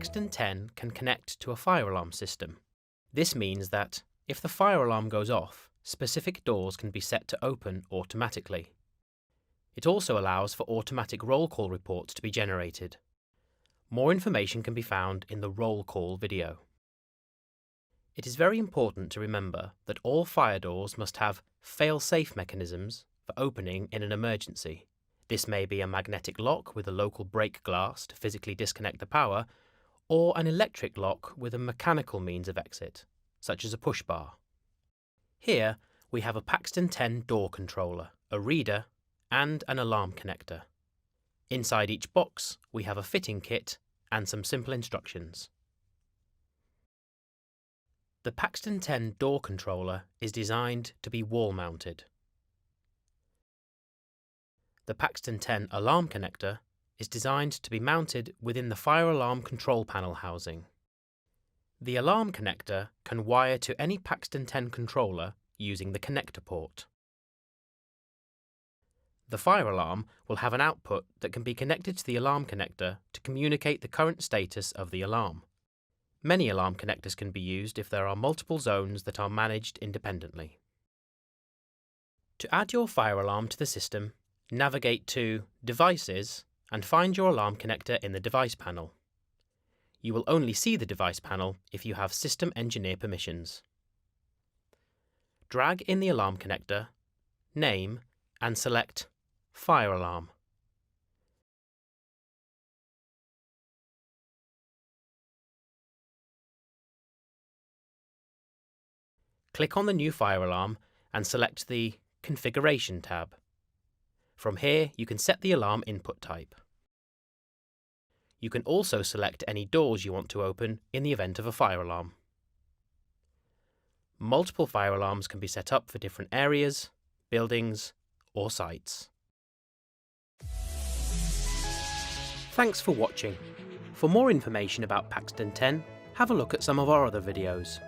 Paxton10 can connect to a fire alarm system. This means that, if the fire alarm goes off, specific doors can be set to open automatically. It also allows for automatic roll call reports to be generated. More information can be found in the roll call video. It is very important to remember that all fire doors must have fail-safe mechanisms for opening in an emergency. This may be a magnetic lock with a local break glass to physically disconnect the power, or an electric lock with a mechanical means of exit, such as a push bar. Here we have a Paxton10 door controller, a reader, and an alarm connector. Inside each box we have a fitting kit and some simple instructions. The Paxton10 door controller is designed to be wall-mounted. The Paxton10 alarm connector is designed to be mounted within the fire alarm control panel housing. The alarm connector can wire to any Paxton10 controller using the connector port. The fire alarm will have an output that can be connected to the alarm connector to communicate the current status of the alarm. Many alarm connectors can be used if there are multiple zones that are managed independently. To add your fire alarm to the system, navigate to Devices and find your alarm connector in the device panel. You will only see the device panel if you have System Engineer permissions. Drag in the alarm connector, name, and select Fire Alarm. Click on the new fire alarm and select the Configuration tab. From here, you can set the alarm input type. You can also select any doors you want to open in the event of a fire alarm. Multiple fire alarms can be set up for different areas, buildings, or sites. Thanks for watching. For more information about Paxton10, have a look at some of our other videos.